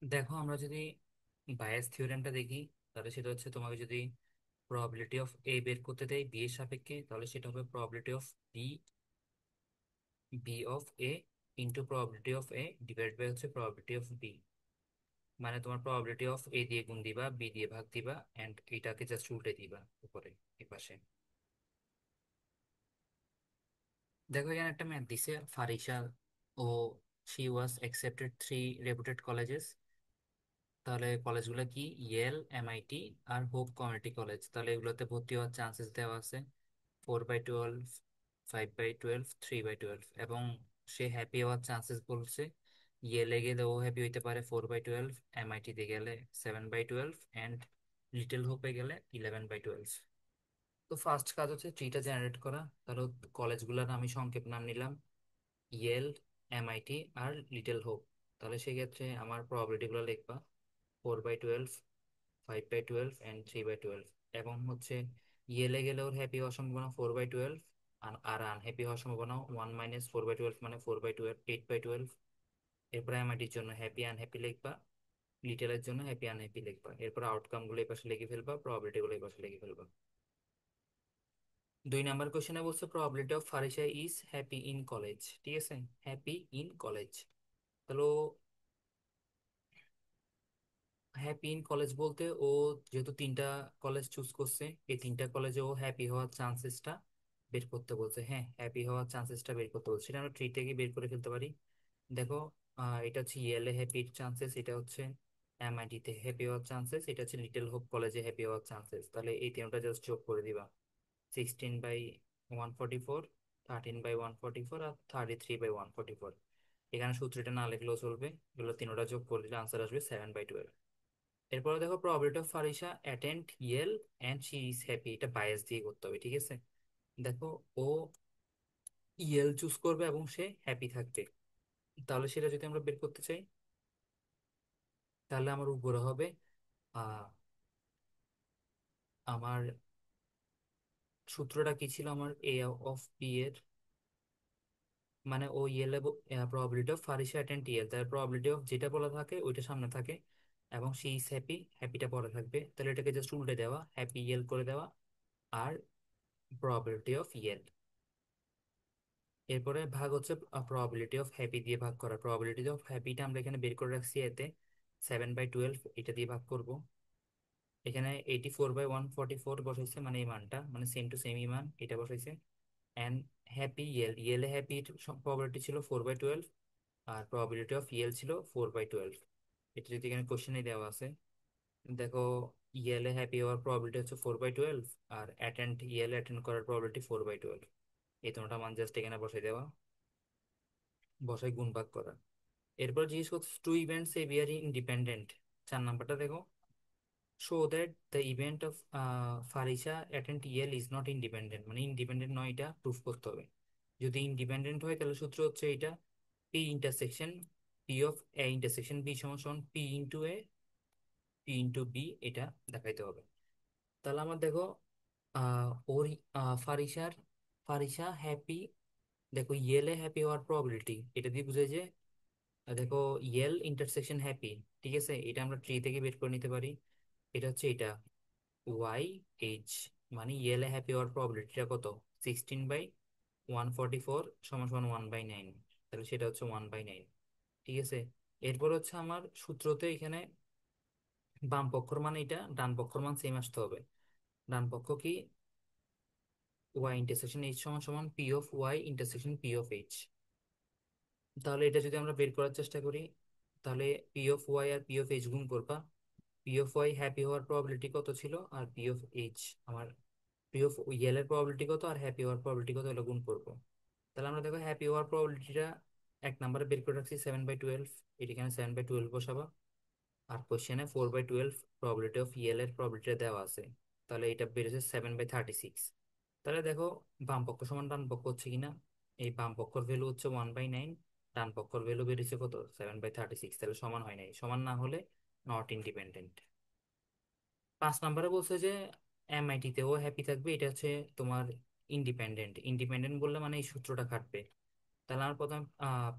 দেখো, আমরা যদি বায়াস থিওরেমটা দেখি, তাহলে সেটা হচ্ছে তোমাকে যদি প্রবাবিলিটি অফ এ বের করতে দেয় বি এর সাপেক্ষে, তাহলে সেটা হবে probability of B, B of A into probability of A divide by হচ্ছে প্রবাবিলিটি অফ বি। মানে তোমার প্রবাবিলিটি অফ এ দিয়ে গুণ দিবা, বি দিয়ে ভাগ দিবা, এন্ড এটাকে জাস্ট উল্টে দিবা উপরে এই পাশে। দেখো, এখানে একটা ম্যাথ দিছে ফারিসা ও she was accepted 3 reputed colleges. তাহলে কলেজগুলো কি? ইয়েল, এমআইটি আর হোপ কমিউনিটি কলেজ। তাহলে এগুলোতে ভর্তি হওয়ার চান্সেস দেওয়া আছে 4/12, 5/12, 3/12। এবং সে হ্যাপি হওয়ার চান্সেস বলছে ইয়েলে গেলে ও হ্যাপি হইতে পারে 4/12, এমআইটিতে গেলে 7/12, অ্যান্ড লিটল হোপে গেলে 11/12। তো ফার্স্ট কাজ হচ্ছে ট্রিটা জেনারেট করা। তাহলে কলেজগুলোর আমি সংক্ষেপ নাম নিলাম ইয়েল, এমআইটি আর লিটল হোপ। তাহলে সেক্ষেত্রে আমার প্রবাবিলিটিগুলো লিখবা 4/12, 5/12 অ্যান্ড 3/12। এবং হচ্ছে ইয়েলে গেলে ওর হ্যাপি হওয়ার সম্ভাবনা 4/12, আর আনহ্যাপি হওয়ার সম্ভাবনা 1 - 4/12 মানে 4/12, 8/12। এরপরে এমআইটির জন্য হ্যাপি আনহ্যাপি লিখবা, লিটলের জন্য হ্যাপি আনহ্যাপি লিখবা। এরপর আউটকাম গুলো এই পাশে লিখে ফেলবা, প্রবাবিলিটি গুলো এই পাশে লিখে ফেলবা। 2 নাম্বার কোশ্চেনে বলছে probability of Farisa is happy in college. ঠিক আছে, হ্যাপি ইন কলেজ। তাহলে হ্যাপি ইন কলেজ বলতে ও যেহেতু 3টা কলেজ চুজ করছে, এই 3টা কলেজে ও হ্যাপি হওয়ার চান্সেসটা বের করতে বলছে। হ্যাঁ, হ্যাপি হওয়ার চান্সেসটা বের করতে বলছে, সেটা আমরা ট্রি থেকে বের করে ফেলতে পারি। দেখো, এটা হচ্ছে ইয়েলে হ্যাপির চান্সেস, এটা হচ্ছে এমআইটি তে হ্যাপি হওয়ার চান্সেস, এটা হচ্ছে লিটল হোপ কলেজে হ্যাপি হওয়ার চান্সেস। তাহলে এই তিনটা জাস্ট যোগ করে দিবা। 16/144, 13/144 আর 33/144। এখানে সূত্রটা না লিখলেও চলবে, এগুলো তিনটা যোগ করে দিলে আনসার আসবে 7/12। এরপরে দেখো probability of Farisa attend Yale and she is happy, এটা বায়াস দিয়ে করতে হবে। ঠিক আছে, দেখো, ও ইয়েল চুজ করবে এবং সে হ্যাপি থাকবে। তাহলে সেটা যদি আমরা বের করতে চাই, তাহলে আমার উপরে হবে আহ আমার সূত্রটা কি ছিল? আমার এ অফ বি এর মানে ও ইয়েলে probability of Farisa attend Yale, তার প্রবাবিলিটি অফ যেটা বলা থাকে ওইটা সামনে থাকে, এবং সি ইজ হ্যাপি, হ্যাপিটা পরে থাকবে। তাহলে এটাকে জাস্ট উল্টে দেওয়া, হ্যাপি ইয়েল করে দেওয়া, আর প্রবাবিলিটি অফ ইয়েল। এরপরে ভাগ হচ্ছে প্রবাবিলিটি অফ হ্যাপি দিয়ে ভাগ করা। প্রবাবিলিটি অফ হ্যাপিটা আমরা এখানে বের করে রাখছি এতে 7/12, এটা দিয়ে ভাগ করব। এখানে 84/144 বসাইছে, মানে এই মানটা মানে সেম টু সেম মান এটা বসাইছে। অ্যান্ড হ্যাপি ইয়েল, ইয়েলে হ্যাপির প্রবাবিলিটি ছিল 4/12, আর প্রবাবিলিটি অফ ইয়েল ছিল 4/12। এটা যদি এখানে কোশ্চেনে দেওয়া আছে, দেখো, ইয়েলে হ্যাপি হওয়ার প্রবাবিলিটি হচ্ছে 4/12, আর ইয়েলে অ্যাটেন্ড করার প্রবাবিলিটি 4/12। এই তোমরা মান জাস্ট এখানে বসাই দেওয়া, বসাই গুণ ভাগ করা। এরপর জিজ্ঞেস করছে two events A very independent. 4 নাম্বারটা দেখো, show that the event of Farisa attend Yale is not independent, মানে ইন্ডিপেন্ডেন্ট নয়, এটা প্রুফ করতে হবে। যদি ইন্ডিপেন্ডেন্ট হয় তাহলে সূত্র হচ্ছে এটা P intersection P of A intersection B সমান সমান P into A, P into B, এটা দেখাইতে হবে। তাহলে আমার দেখো, ওর ফারিসার ফারিসা হ্যাপি, দেখো ইয়েলে হ্যাপি হওয়ার প্রবাবিলিটি এটা দিয়ে বুঝায় যে, দেখো, ইয়েল ইন্টারসেকশন হ্যাপি। ঠিক আছে, এটা আমরা ট্রি থেকে বের করে নিতে পারি। এটা হচ্ছে এটা YH, মানে ইয়েলে হ্যাপি হওয়ার প্রবাবিলিটিটা কত? 16/144 সমান সমান 1/9। তাহলে সেটা হচ্ছে 1/9। ঠিক আছে, এরপর হচ্ছে আমার সূত্রতে এখানে বাম পক্ষর মানে এটা, ডান পক্ষর মান সেম আসতে হবে। ডান পক্ষ কি? ওয়াই ইন্টারসেকশন এইচ সমান সমান P of Y intersection P of H. তাহলে এটা যদি আমরা বের করার চেষ্টা করি, তাহলে পি অফ ওয়াই আর পি অফ এইচ গুণ করবা। পি অফ ওয়াই হ্যাপি হওয়ার প্রবাবিলিটি কত ছিল, আর পি অফ এইচ আমার পি অফ ইয়েলের প্রবাবিলিটি কত আর হ্যাপি হওয়ার প্রবাবিলিটি কত, হলো গুণ করবো। তাহলে আমরা দেখো হ্যাপি হওয়ার প্রবাবিলিটিটা 1 নম্বরে বের করে রাখছি 7/12, এটি এখানে 7/12 বসাবা। আর কোশ্চেনে 4/12 প্রবাবিলিটি অফ ইয়েলের প্রবাবিলিটিটা দেওয়া আছে, তাহলে এটা বেড়েছে 7/36। তাহলে দেখো, বাম পক্ষ সমান ডান পক্ষ হচ্ছে কিনা। এই বাম পক্ষর ভ্যালু হচ্ছে 1/9, ডান পক্ষর ভ্যালু বেরিয়েছে কত? 7/36। তাহলে সমান হয় নাই, সমান না হলে নট ইন্ডিপেন্ডেন্ট। 5 নম্বরে বলছে যে এমআইটি তেও হ্যাপি থাকবে, এটা হচ্ছে তোমার ইন্ডিপেন্ডেন্ট। ইন্ডিপেন্ডেন্ট বললে মানে এই সূত্রটা খাটবে। তাহলে আমরা প্রথমে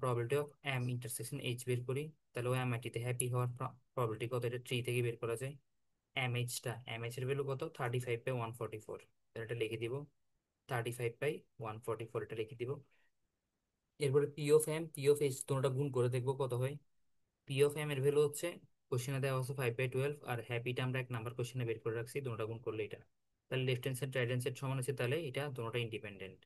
probability of M intersection H বের করি। তাহলে ও এমআইটিতে হ্যাপি হওয়ার প্রবাবিলিটি কত, এটা 3 থেকে বের করা যায়। এম এইচ এর ভ্যালু কত, 35/144। তাহলে এটা লিখে দিব, 35/144, এটা লিখে দিব। এরপরে পি অফ এইচ তোমরা গুণ করে দেখবো কত হয়। পি অফ এম এর ভ্যালু হচ্ছে, কোশ্চেনে দেওয়া হচ্ছে 5/12, আর হ্যাপিটা আমরা 1 নাম্বার কোশ্চেনে বের করে রাখছি, দুটোটা গুণ করলে এটা। তাহলে left hand side right hand side সমান আছে, তাহলে এটা দুটোটা ইন্ডিপেন্ডেন্ট।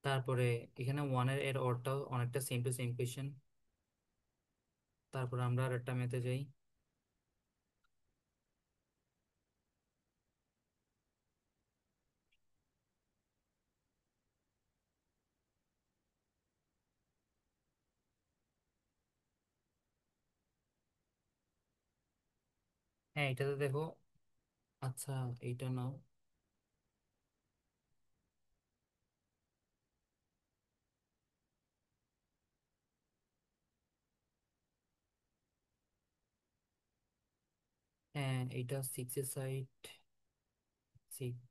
তারপরে এখানে ওয়ানের এর অরটাও অনেকটা সেম টু সেম কোয়েশ্চেন। তারপরে আমরা আর একটা মেথে যাই। হ্যাঁ, এটাতে দেখো। আচ্ছা, এইটা নাও। হ্যাঁ, এইটা 6 এর সাইড, সিট।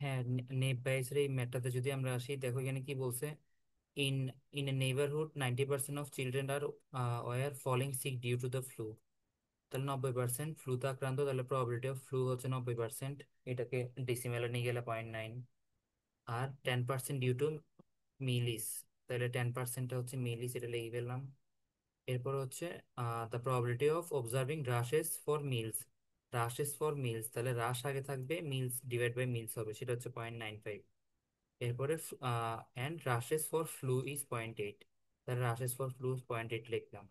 হ্যাঁ, নেপ বাইসের এই ম্যাথটাতে যদি আমরা আসি, দেখো এখানে কি বলছে। In in a neighbourhood 90% of children are were falling sick due to the flu. তাহলে 90% ফ্লুতে আক্রান্ত, তাহলে প্রবাবিলিটি অফ ফ্লু হচ্ছে 90%। এটাকে ডিসিমেলে নিয়ে গেলে 0.9। আর 10% ডিউ টু মিলিস, তাহলে 10%টা হচ্ছে মিলিস, এটা লিখে ফেললাম। এরপর হচ্ছে the probability of observing rashes for measles. Rashes for measles, তাহলে রাশ আগে থাকবে, মিলস ডিভাইড বাই মিলস হবে, সেটা হচ্ছে 0.95। এরপরে অ্যান্ড রাশেস ফর ফ্লু ইজ 0.8। তাহলে রাশেস ফর ফ্লু 0.8 লিখলাম।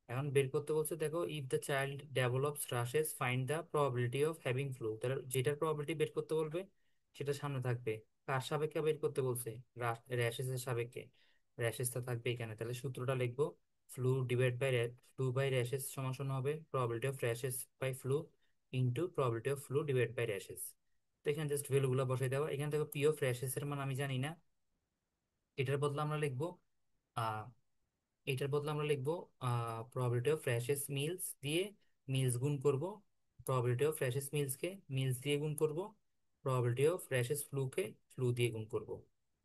এখন বের করতে বলছে, দেখো if the child develops রাশেস find the probability of having flu. তাহলে যেটার প্রবাবিলিটি বের করতে বলবে সেটা সামনে থাকবে। কার সাপেক্ষে বের করতে বলছে, র্যাশেসের সাপেক্ষে। র্যাশেসটা থাকবে এখানে, তাহলে সূত্রটা লিখবো। Flu divide by flu by rashes সমান সমান হবে probability of rashes by flu into probability of flu divide by rashes. তো এখানে জাস্ট ভ্যালুগুলো বসাই দেওয়া। এখান থেকে পি অফ র্যাশেস এর মান আমি জানি না, এটার বদলে আমরা লিখবো আহ এটার বদলে আমরা লিখবো প্রবাবিলিটি অফ র্যাশেস মিলস দিয়ে মিলস গুণ করব, প্রবাবিলিটি অফ র্যাশেস মিলসকে মিলস দিয়ে গুণ করব, প্রবাবিলিটি অফ র্যাশেস ফ্লুকে ফ্লু দিয়ে গুণ করব।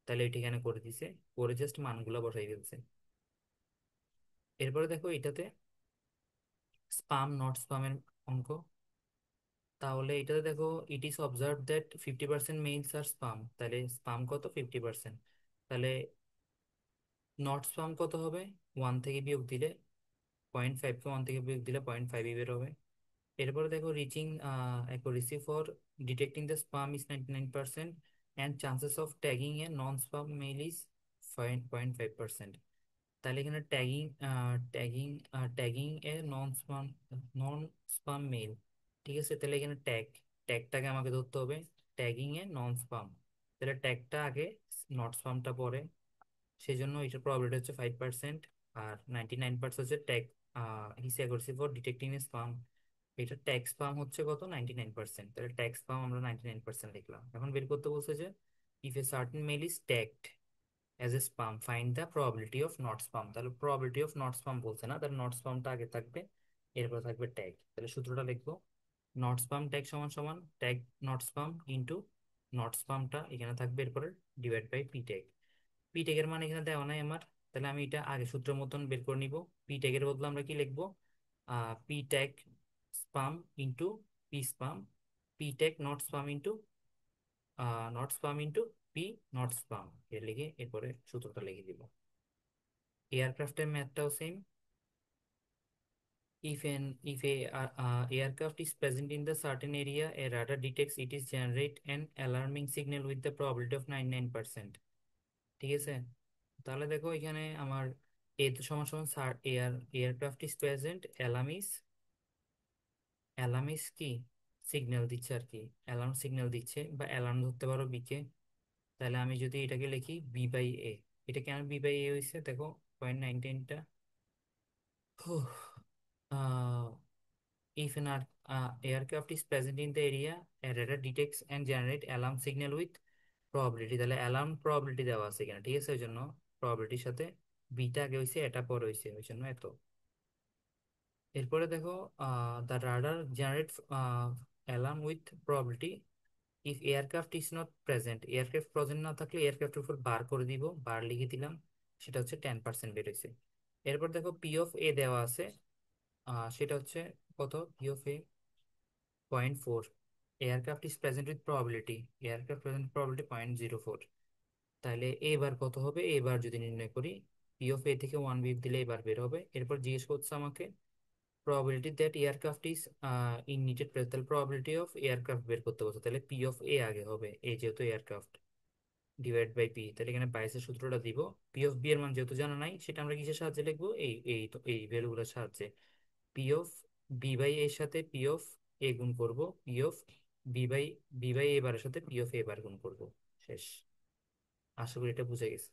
তাহলে এটা এখানে করে দিছে, করে জাস্ট মানগুলো বসাই ফেলছে। এরপরে দেখো এটাতে স্পাম নট স্পামের অঙ্ক। তাহলে এটাতে দেখো, it is observe that 50% mails are spam, তাহলে স্পাম কত, 50%। তাহলে নট স্পাম কত হবে, 1 থেকে বিয়োগ দিলে 0.5কে 1 থেকে বিয়োগ দিলে 0.5 বের হবে। এরপরে দেখো reaching accuracy for detecting the spam is 99%, and chances of tagging a non spam mail is 0.5%। তাহলে এখানে tagging tagging a non spam mail, ঠিক আছে। তাহলে এখানে ট্যাগটাকে আমাকে ধরতে হবে, ট্যাগিং এ নন স্পাম। তাহলে ট্যাগটা আগে, নট স্পামটা পরে। সেই জন্য এটার প্রবাবিলিটি হচ্ছে 5%। আর 99% হচ্ছে ট্যাগ হিসেবে করছি ফর ডিটেক্টিং স্পাম। এটা ট্যাগ স্পাম হচ্ছে কত, 99%। তাহলে ট্যাগ স্পাম আমরা 99% লিখলাম। এখন বের করতে বলছে যে if a certain mail is tagged as a spam find the probability of not spam. তাহলে প্রবাবিলিটি অফ নট স্পাম বলছে না, তাহলে নট স্পামটা আগে থাকবে, এরপর থাকবে ট্যাগ। তাহলে সূত্রটা লিখবো, নট স্পাম ট্যাগ সমান সমান tag not spam into not স্পামটা এখানে থাকবে, এরপরে divide by P tag. P ট্যাগের মান এখানে দেওয়া নাই আমার, তাহলে আমি এটা আগে সূত্র মতন বের করে নিব। পি ট্যাগের বদলে আমরা কি লিখবো, P tag spam into P spam, P tag not spam into P not spam, এর লিখে এরপরে সূত্রটা লিখে দিব। এয়ারক্রাফটের ম্যাথটাও same. If a aircraft is present in the certain area, a radar detects it is generate an alarming signal with the probability of 99%। ঠিক আছে। তাহলে দেখো এখানে আমার এ তো সমান সমান aircraft is present, alarm is কি, সিগন্যাল দিচ্ছে আর কি, অ্যালার্ম সিগন্যাল দিচ্ছে বা অ্যালার্ম ধরতে পারো বিকে। তাহলে আমি যদি এটাকে লিখি বি বাই এ, এটা কেন বি বাই এ হয়েছে দেখো, 0.19টা if an aircraft is present in the area, a radar detects and generate alarm signal with probability। তাহলে অ্যালার্ম প্রবাবিলিটি দেওয়া আছে এখানে, ঠিক আছে? ওই জন্য প্রবাবিলিটির সাথে বিটা আগে হয়েছে, এটা পরে হয়েছে, ওই জন্য এত। এরপরে দেখো, the radar generate alarm with probability if aircraft is not present. Aircraft present না থাকলে এয়ারক্রাফটের উপর বার করে দিব, বার লিখে দিলাম, সেটা হচ্ছে 10% বেরোইছে। এরপর দেখো পি অফ এ দেওয়া আছে, সেটা হচ্ছে কত? P of A 0.4। Aircraft is present with probability, aircraft present probability 0.04। তাহলে এবার কত হবে? এবার যদি নির্ণয় করি, পি অফ এ থেকে ওয়ান বিপ দিলে এবার বের হবে। এরপর জিজ্ঞেস করছে আমাকে probability that aircraft is in needed place, তাহলে প্রবাবিলিটি অফ এয়ারক্রাফট বের করতে বলছে, তাহলে পি অফ এ আগে হবে, এ যেহেতু এয়ারক্রাফট, ডিভাইড বাই পি। তাহলে এখানে বাইশের সূত্রটা দিব। পি অফ বি এর মান যেহেতু জানা নাই, সেটা আমরা কিসের সাহায্যে লিখবো? এই এই তো এই ভ্যালুগুলোর সাহায্যে। পি অফ বি বাই এর সাথে পি অফ এ গুণ করব, পি অফ বি বাই এ বারের সাথে পি অফ এ বার গুণ করব। শেষ। আশা করি এটা বুঝে গেছে।